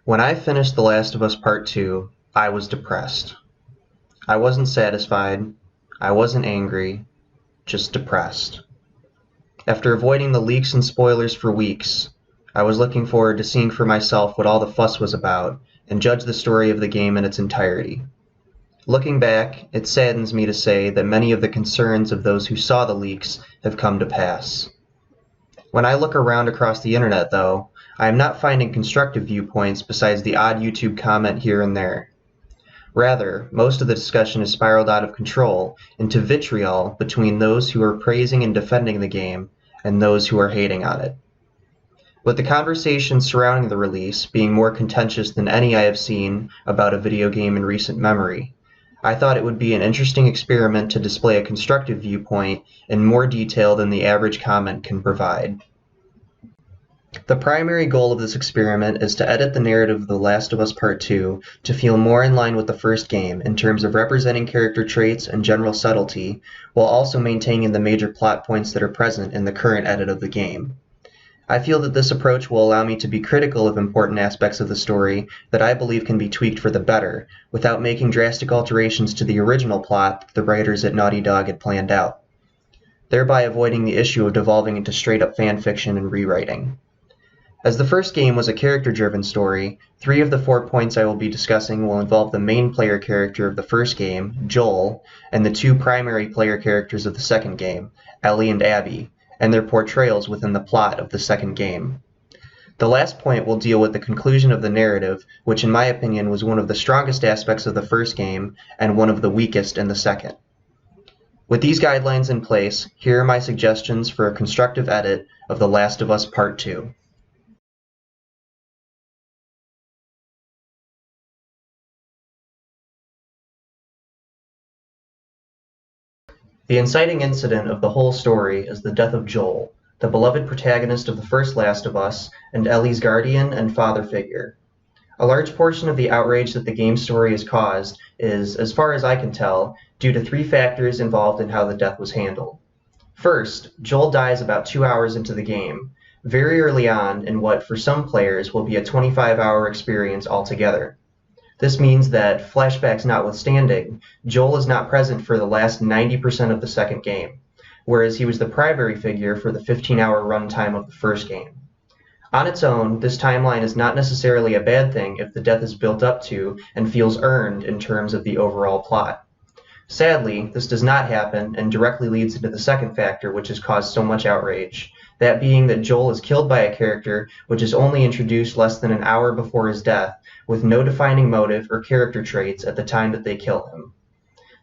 When I finished The Last of Us Part 2, I was depressed. I wasn't satisfied. I wasn't angry. Just depressed. After avoiding the leaks and spoilers for weeks, I was looking forward to seeing for myself what all the fuss was about and judge the story of the game in its entirety. Looking back, it saddens me to say that many of the concerns of those who saw the leaks have come to pass. When I look around across the internet, though, I am not finding constructive viewpoints besides the odd YouTube comment here and there. Rather, most of the discussion has spiraled out of control into vitriol between those who are praising and defending the game and those who are hating on it. With the conversation surrounding the release being more contentious than any I have seen about a video game in recent memory, I thought it would be an interesting experiment to display a constructive viewpoint in more detail than the average comment can provide. The primary goal of this experiment is to edit the narrative of The Last of Us Part 2 to feel more in line with the first game in terms of representing character traits and general subtlety, while also maintaining the major plot points that are present in the current edit of the game. I feel that this approach will allow me to be critical of important aspects of the story that I believe can be tweaked for the better, without making drastic alterations to the original plot that the writers at Naughty Dog had planned out, thereby avoiding the issue of devolving into straight-up fanfiction and rewriting. As the first game was a character-driven story, 3 of the 4 points I will be discussing will involve the main player character of the first game, Joel, and the 2 primary player characters of the second game, Ellie and Abby, and their portrayals within the plot of the second game. The last point will deal with the conclusion of the narrative, which in my opinion was one of the strongest aspects of the first game and one of the weakest in the second. With these guidelines in place, here are my suggestions for a constructive edit of The Last of Us Part 2. The inciting incident of the whole story is the death of Joel, the beloved protagonist of the first Last of Us and Ellie's guardian and father figure. A large portion of the outrage that the game story has caused is, as far as I can tell, due to 3 factors involved in how the death was handled. First, Joel dies about 2 hours into the game, very early on in what for some players will be a 25-hour experience altogether. This means that, flashbacks notwithstanding, Joel is not present for the last 90% of the second game, whereas he was the primary figure for the 15-hour runtime of the first game. On its own, this timeline is not necessarily a bad thing if the death is built up to and feels earned in terms of the overall plot. Sadly, this does not happen and directly leads into the second factor which has caused so much outrage, that being that Joel is killed by a character which is only introduced less than an hour before his death, with no defining motive or character traits at the time that they kill him.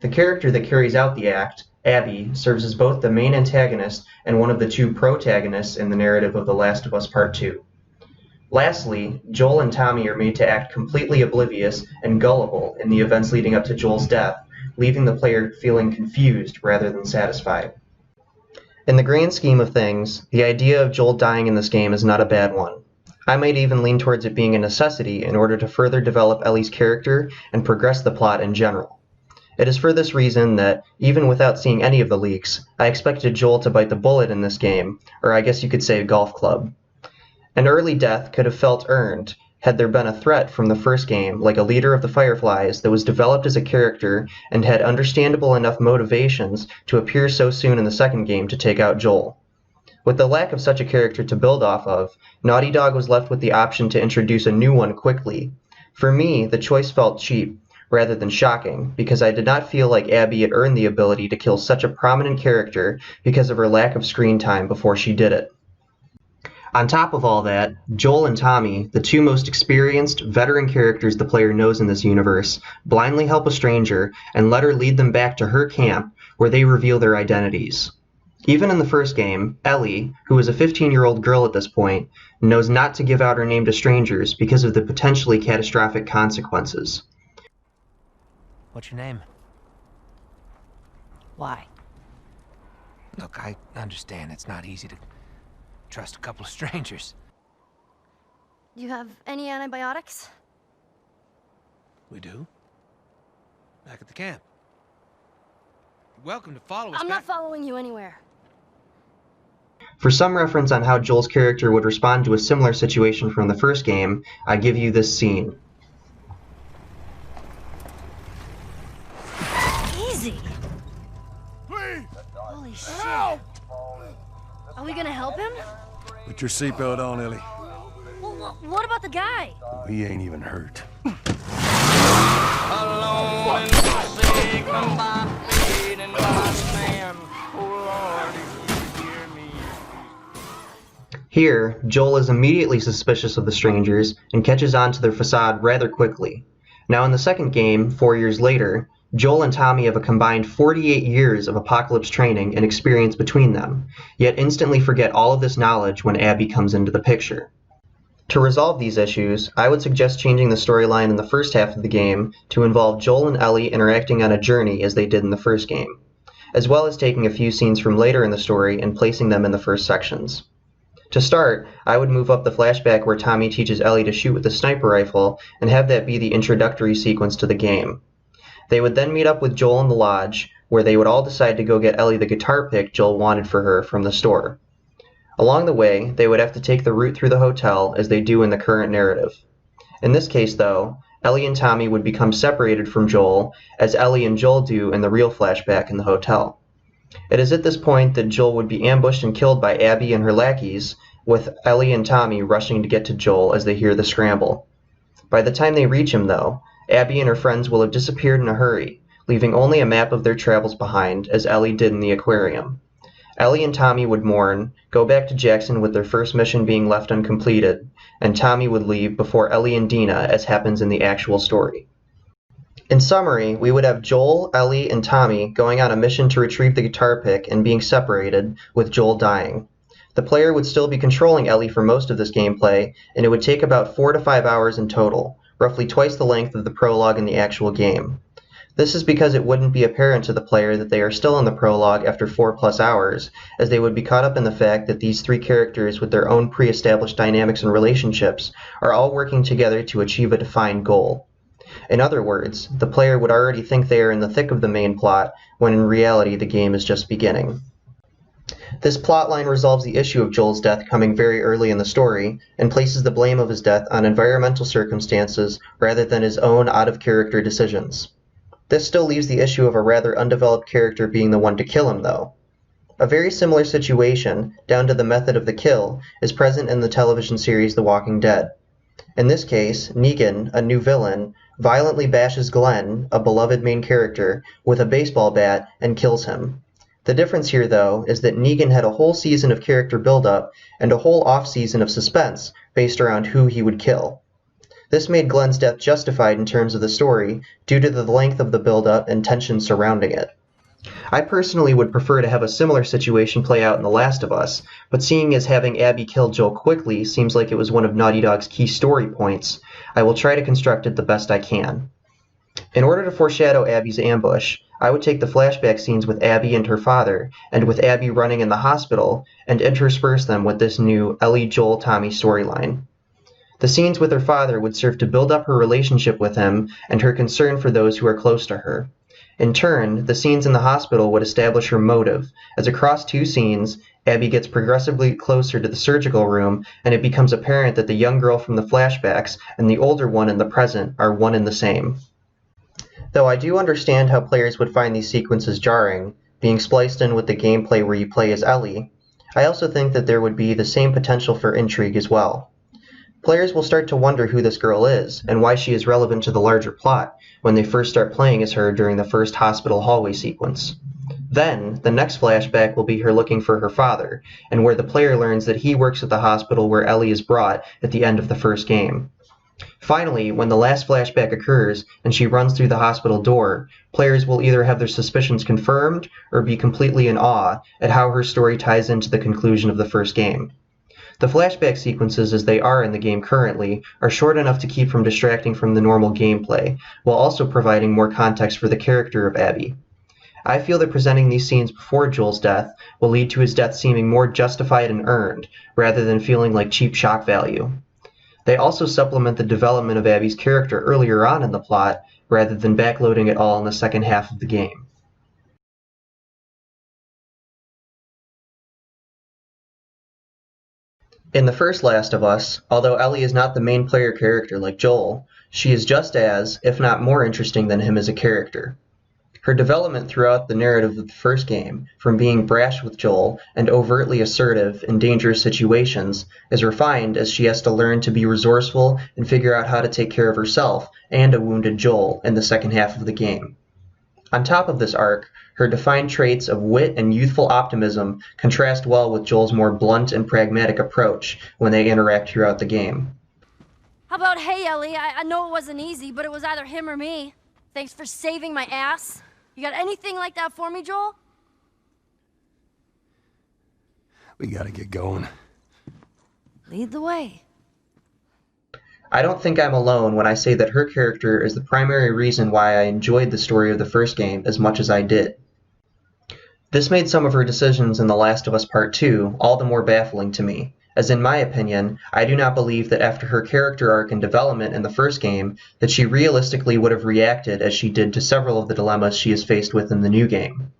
The character that carries out the act, Abby, serves as both the main antagonist and one of the 2 protagonists in the narrative of The Last of Us Part 2. Lastly, Joel and Tommy are made to act completely oblivious and gullible in the events leading up to Joel's death, leaving the player feeling confused rather than satisfied. In the grand scheme of things, the idea of Joel dying in this game is not a bad one. I might even lean towards it being a necessity in order to further develop Ellie's character and progress the plot in general. It is for this reason that, even without seeing any of the leaks, I expected Joel to bite the bullet in this game, or I guess you could say a golf club. An early death could have felt earned had there been a threat from the first game, like a leader of the Fireflies that was developed as a character and had understandable enough motivations to appear so soon in the second game to take out Joel. With the lack of such a character to build off of, Naughty Dog was left with the option to introduce a new one quickly. For me, the choice felt cheap, rather than shocking, because I did not feel like Abby had earned the ability to kill such a prominent character because of her lack of screen time before she did it. On top of all that, Joel and Tommy, the 2 most experienced, veteran characters the player knows in this universe, blindly help a stranger and let her lead them back to her camp where they reveal their identities. Even in the first game, Ellie, who is a 15-year-old girl at this point, knows not to give out her name to strangers because of the potentially catastrophic consequences. What's your name? Why? Look, I understand it's not easy to trust a couple of strangers. Do you have any antibiotics? We do? Back at the camp. You're welcome to follow us I'm back. not following you anywhere. For some reference on how Joel's character would respond to a similar situation from the first game, I give you this scene. Easy. Please! Holy shit. Help! Are we gonna help him? Put your seatbelt on, Ellie. Well, what about the guy? He ain't even hurt. Alone and forsaken by fate and by man. Oh Lord, if you hear me. Here, Joel is immediately suspicious of the strangers and catches on to their facade rather quickly. Now in the second game, 4 years later, Joel and Tommy have a combined 48 years of apocalypse training and experience between them, yet instantly forget all of this knowledge when Abby comes into the picture. To resolve these issues, I would suggest changing the storyline in the first half of the game to involve Joel and Ellie interacting on a journey as they did in the first game, as well as taking a few scenes from later in the story and placing them in the first sections. To start, I would move up the flashback where Tommy teaches Ellie to shoot with a sniper rifle and have that be the introductory sequence to the game. They would then meet up with Joel in the lodge, where they would all decide to go get Ellie the guitar pick Joel wanted for her from the store. Along the way, they would have to take the route through the hotel as they do in the current narrative. In this case, though, Ellie and Tommy would become separated from Joel, as Ellie and Joel do in the real flashback in the hotel. It is at this point that Joel would be ambushed and killed by Abby and her lackeys, with Ellie and Tommy rushing to get to Joel as they hear the scramble. By the time they reach him, though, Abby and her friends will have disappeared in a hurry, leaving only a map of their travels behind, as Ellie did in the aquarium. Ellie and Tommy would mourn, go back to Jackson with their first mission being left uncompleted, and Tommy would leave before Ellie and Dina, as happens in the actual story. In summary, we would have Joel, Ellie, and Tommy going on a mission to retrieve the guitar pick and being separated, with Joel dying. The player would still be controlling Ellie for most of this gameplay, and it would take about 4 to 5 hours in total, roughly twice the length of the prologue in the actual game. This is because it wouldn't be apparent to the player that they are still in the prologue after 4+ hours, as they would be caught up in the fact that these three characters with their own pre-established dynamics and relationships are all working together to achieve a defined goal. In other words, the player would already think they are in the thick of the main plot, when in reality the game is just beginning. This plotline resolves the issue of Joel's death coming very early in the story, and places the blame of his death on environmental circumstances rather than his own out-of-character decisions. This still leaves the issue of a rather undeveloped character being the one to kill him, though. A very similar situation, down to the method of the kill, is present in the television series The Walking Dead. In this case, Negan, a new villain, violently bashes Glenn, a beloved main character, with a baseball bat and kills him. The difference here, though, is that Negan had a whole season of character build-up and a whole off-season of suspense based around who he would kill. This made Glenn's death justified in terms of the story due to the length of the build-up and tension surrounding it. I personally would prefer to have a similar situation play out in The Last of Us, but seeing as having Abby kill Joel quickly seems like it was one of Naughty Dog's key story points, I will try to construct it the best I can. In order to foreshadow Abby's ambush, I would take the flashback scenes with Abby and her father, and with Abby running in the hospital, and intersperse them with this new Ellie, Joel, Tommy storyline. The scenes with her father would serve to build up her relationship with him and her concern for those who are close to her. In turn, the scenes in the hospital would establish her motive, as across two scenes, Abby gets progressively closer to the surgical room, and it becomes apparent that the young girl from the flashbacks and the older one in the present are one and the same. Though I do understand how players would find these sequences jarring, being spliced in with the gameplay where you play as Ellie, I also think that there would be the same potential for intrigue as well. Players will start to wonder who this girl is, and why she is relevant to the larger plot, when they first start playing as her during the first hospital hallway sequence. Then, the next flashback will be her looking for her father, and where the player learns that he works at the hospital where Ellie is brought at the end of the first game. Finally, when the last flashback occurs, and she runs through the hospital door, players will either have their suspicions confirmed, or be completely in awe at how her story ties into the conclusion of the first game. The flashback sequences as they are in the game currently are short enough to keep from distracting from the normal gameplay, while also providing more context for the character of Abby. I feel that presenting these scenes before Joel's death will lead to his death seeming more justified and earned, rather than feeling like cheap shock value. They also supplement the development of Abby's character earlier on in the plot, rather than backloading it all in the second half of the game. In the first Last of Us, although Ellie is not the main player character like Joel, she is just as, if not more interesting than him as a character. Her development throughout the narrative of the first game, from being brash with Joel and overtly assertive in dangerous situations, is refined as she has to learn to be resourceful and figure out how to take care of herself and a wounded Joel in the second half of the game. On top of this arc, her defined traits of wit and youthful optimism contrast well with Joel's more blunt and pragmatic approach when they interact throughout the game. How about, hey, Ellie, I know it wasn't easy, but it was either him or me. Thanks for saving my ass. You got anything like that for me, Joel? We gotta get going. Lead the way. I don't think I'm alone when I say that her character is the primary reason why I enjoyed the story of the first game as much as I did. This made some of her decisions in The Last of Us Part 2 all the more baffling to me, as in my opinion, I do not believe that after her character arc and development in the first game, that she realistically would have reacted as she did to several of the dilemmas she is faced with in the new game.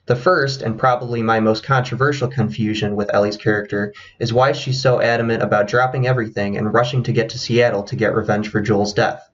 The first, and probably my most controversial confusion with Ellie's character, is why she's so adamant about dropping everything and rushing to get to Seattle to get revenge for Joel's death.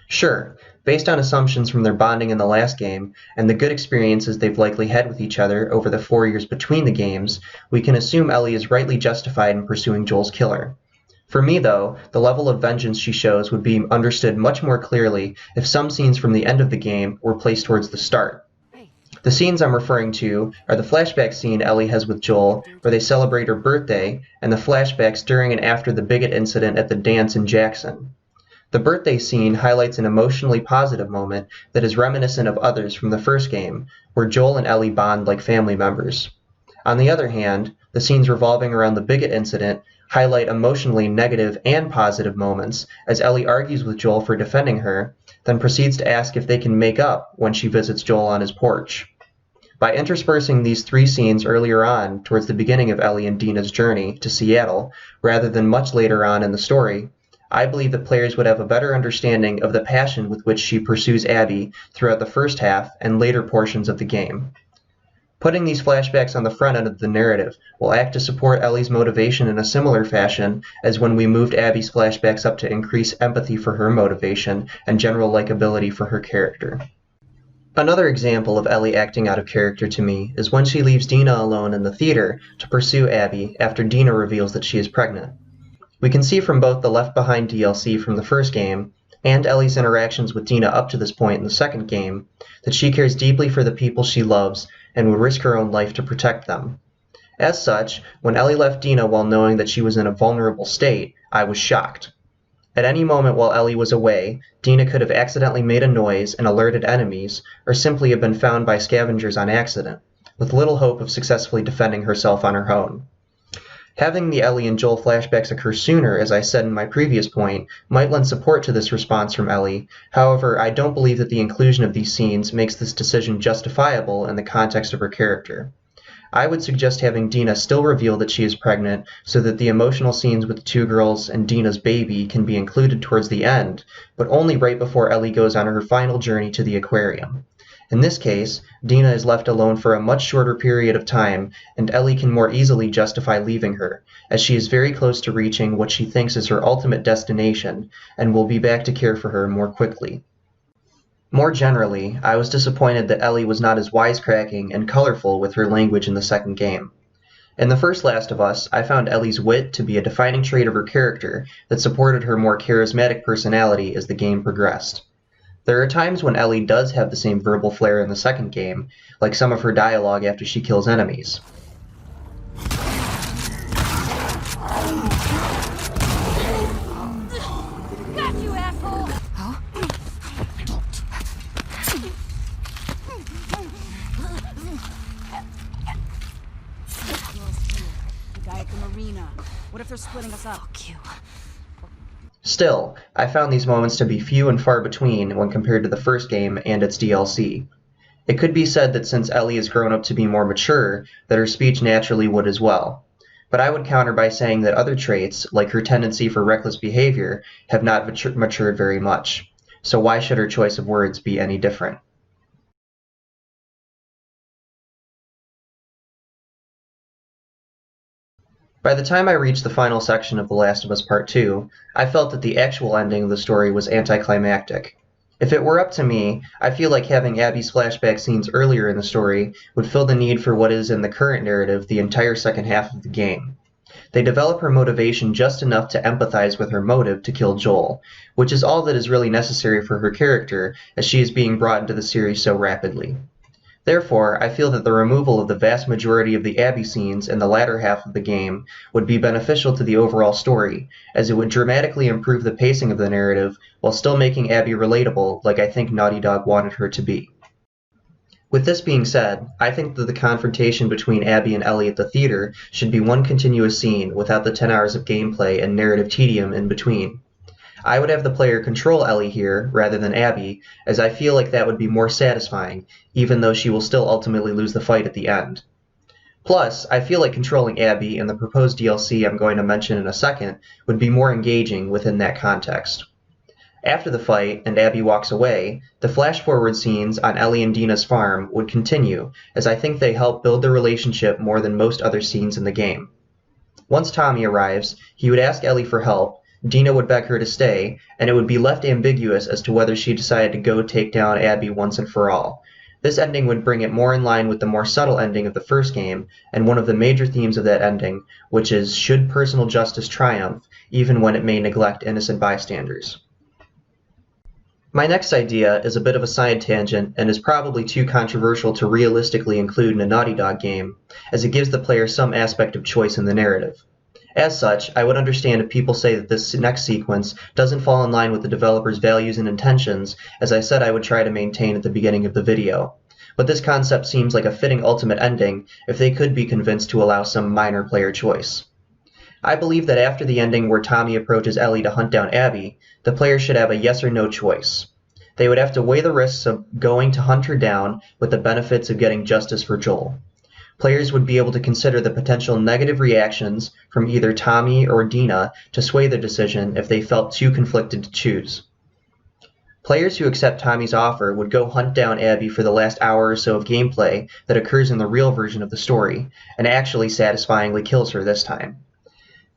Sure, based on assumptions from their bonding in the last game, and the good experiences they've likely had with each other over the 4 years between the games, we can assume Ellie is rightly justified in pursuing Joel's killer. For me, though, the level of vengeance she shows would be understood much more clearly if some scenes from the end of the game were placed towards the start. The scenes I'm referring to are the flashback scene Ellie has with Joel, where they celebrate her birthday, and the flashbacks during and after the bigot incident at the dance in Jackson. The birthday scene highlights an emotionally positive moment that is reminiscent of others from the first game, where Joel and Ellie bond like family members. On the other hand, the scenes revolving around the bigot incident highlight emotionally negative and positive moments as Ellie argues with Joel for defending her, then proceeds to ask if they can make up when she visits Joel on his porch. By interspersing these three scenes earlier on towards the beginning of Ellie and Dina's journey to Seattle, rather than much later on in the story, I believe that players would have a better understanding of the passion with which she pursues Abby throughout the first half and later portions of the game. Putting these flashbacks on the front end of the narrative will act to support Ellie's motivation in a similar fashion as when we moved Abby's flashbacks up to increase empathy for her motivation and general likability for her character. Another example of Ellie acting out of character to me is when she leaves Dina alone in the theater to pursue Abby after Dina reveals that she is pregnant. We can see from both the Left Behind DLC from the first game and Ellie's interactions with Dina up to this point in the second game that she cares deeply for the people she loves and would risk her own life to protect them. As such, when Ellie left Dina while knowing that she was in a vulnerable state, I was shocked. At any moment while Ellie was away, Dina could have accidentally made a noise and alerted enemies, or simply have been found by scavengers on accident, with little hope of successfully defending herself on her own. Having the Ellie and Joel flashbacks occur sooner, as I said in my previous point, might lend support to this response from Ellie. However, I don't believe that the inclusion of these scenes makes this decision justifiable in the context of her character. I would suggest having Dina still reveal that she is pregnant so that the emotional scenes with the two girls and Dina's baby can be included towards the end, but only right before Ellie goes on her final journey to the aquarium. In this case, Dina is left alone for a much shorter period of time, and Ellie can more easily justify leaving her, as she is very close to reaching what she thinks is her ultimate destination, and will be back to care for her more quickly. More generally, I was disappointed that Ellie was not as wisecracking and colorful with her language in the second game. In the first Last of Us, I found Ellie's wit to be a defining trait of her character that supported her more charismatic personality as the game progressed. There are times when Ellie does have the same verbal flair in the second game, like some of her dialogue after she kills enemies. Got you, asshole! The guy at the marina. What if they're splitting us up? Fuck you. Still, I found these moments to be few and far between when compared to the first game and its DLC. It could be said that since Ellie has grown up to be more mature, that her speech naturally would as well. But I would counter by saying that other traits, like her tendency for reckless behavior, have not matured very much. So why should her choice of words be any different? By the time I reached the final section of The Last of Us Part 2, I felt that the actual ending of the story was anticlimactic. If it were up to me, I feel like having Abby's flashback scenes earlier in the story would fill the need for what is in the current narrative the entire second half of the game. They develop her motivation just enough to empathize with her motive to kill Joel, which is all that is really necessary for her character as she is being brought into the series so rapidly. Therefore, I feel that the removal of the vast majority of the Abby scenes in the latter half of the game would be beneficial to the overall story, as it would dramatically improve the pacing of the narrative while still making Abby relatable like I think Naughty Dog wanted her to be. With this being said, I think that the confrontation between Abby and Ellie at the theater should be one continuous scene without the 10 hours of gameplay and narrative tedium in between. I would have the player control Ellie here, rather than Abby, as I feel like that would be more satisfying, even though she will still ultimately lose the fight at the end. Plus, I feel like controlling Abby in the proposed DLC I'm going to mention in a second would be more engaging within that context. After the fight, and Abby walks away, the flash-forward scenes on Ellie and Dina's farm would continue, as I think they help build their relationship more than most other scenes in the game. Once Tommy arrives, he would ask Ellie for help, Dina would beg her to stay, and it would be left ambiguous as to whether she decided to go take down Abby once and for all. This ending would bring it more in line with the more subtle ending of the first game, and one of the major themes of that ending, which is, should personal justice triumph, even when it may neglect innocent bystanders? My next idea is a bit of a side tangent and is probably too controversial to realistically include in a Naughty Dog game, as it gives the player some aspect of choice in the narrative. As such, I would understand if people say that this next sequence doesn't fall in line with the developer's values and intentions, as I said I would try to maintain at the beginning of the video. But this concept seems like a fitting ultimate ending if they could be convinced to allow some minor player choice. I believe that after the ending where Tommy approaches Ellie to hunt down Abby, the player should have a yes or no choice. They would have to weigh the risks of going to hunt her down with the benefits of getting justice for Joel. Players would be able to consider the potential negative reactions from either Tommy or Dina to sway their decision if they felt too conflicted to choose. Players who accept Tommy's offer would go hunt down Abby for the last hour or so of gameplay that occurs in the real version of the story, and actually satisfyingly kills her this time.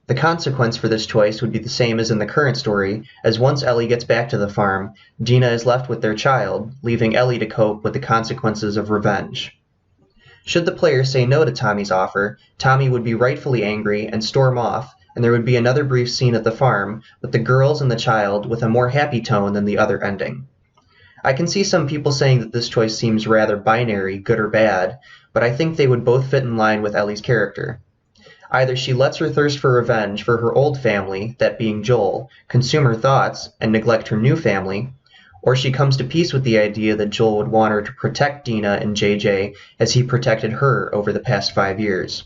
The consequence for this choice would be the same as in the current story, as once Ellie gets back to the farm, Dina is left with their child, leaving Ellie to cope with the consequences of revenge. Should the player say no to Tommy's offer, Tommy would be rightfully angry and storm off, and there would be another brief scene at the farm with the girls and the child with a more happy tone than the other ending. I can see some people saying that this choice seems rather binary, good or bad, but I think they would both fit in line with Ellie's character. Either she lets her thirst for revenge for her old family, that being Joel, consume her thoughts and neglect her new family, or she comes to peace with the idea that Joel would want her to protect Dina and JJ as he protected her over the past 5 years.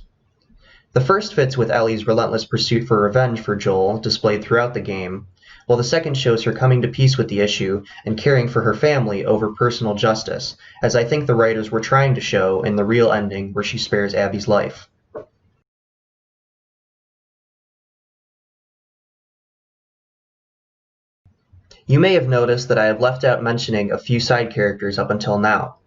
The first fits with Ellie's relentless pursuit for revenge for Joel displayed throughout the game, while the second shows her coming to peace with the issue and caring for her family over personal justice, as I think the writers were trying to show in the real ending where she spares Abby's life. You may have noticed that I have left out mentioning a few side characters up until now.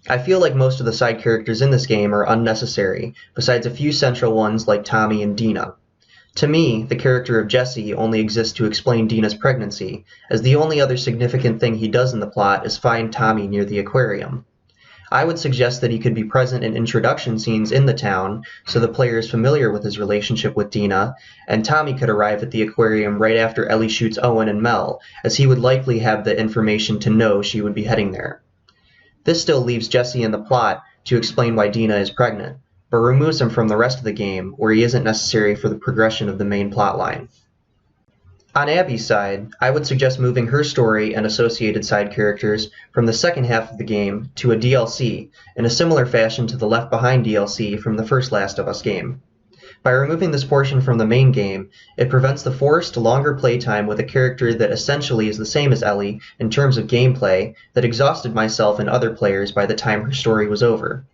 I feel like most of the side characters in this game are unnecessary, besides a few central ones like Tommy and Dina. To me, the character of Jesse only exists to explain Dina's pregnancy, as the only other significant thing he does in the plot is find Tommy near the aquarium. I would suggest that he could be present in introduction scenes in the town, so the player is familiar with his relationship with Dina, and Tommy could arrive at the aquarium right after Ellie shoots Owen and Mel, as he would likely have the information to know she would be heading there. This still leaves Jesse in the plot to explain why Dina is pregnant, but removes him from the rest of the game, where he isn't necessary for the progression of the main plotline. On Abby's side, I would suggest moving her story and associated side characters from the second half of the game to a DLC, in a similar fashion to the Left Behind DLC from the first Last of Us game. By removing this portion from the main game, it prevents the forced, longer playtime with a character that essentially is the same as Ellie in terms of gameplay that exhausted myself and other players by the time her story was over.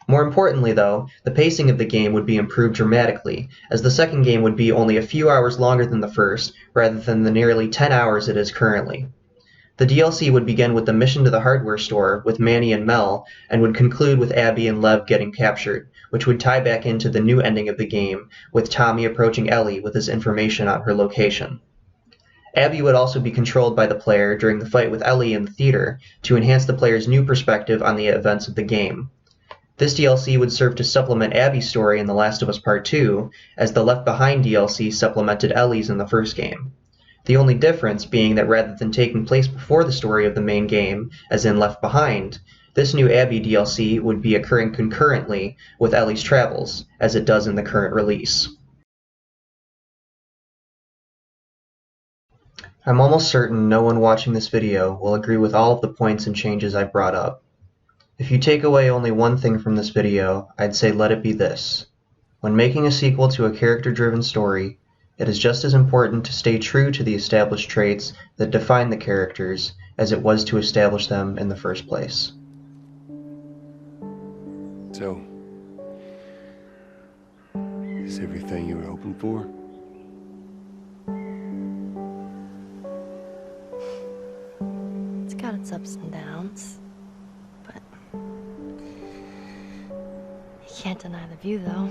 More importantly, though, the pacing of the game would be improved dramatically, as the second game would be only a few hours longer than the first, rather than the nearly 10 hours it is currently. The DLC would begin with the mission to the hardware store with Manny and Mel, and would conclude with Abby and Lev getting captured, which would tie back into the new ending of the game, with Tommy approaching Ellie with his information on her location. Abby would also be controlled by the player during the fight with Ellie in the theater to enhance the player's new perspective on the events of the game. This DLC would serve to supplement Abby's story in The Last of Us Part 2, as the Left Behind DLC supplemented Ellie's in the first game. The only difference being that rather than taking place before the story of the main game, as in Left Behind, this new Abby DLC would be occurring concurrently with Ellie's travels, as it does in the current release. I'm almost certain no one watching this video will agree with all of the points and changes I brought up. If you take away only one thing from this video, I'd say let it be this. When making a sequel to a character-driven story, it is just as important to stay true to the established traits that define the characters as it was to establish them in the first place. So, is everything you were hoping for? It's got its ups and downs, but you can't deny the view, though.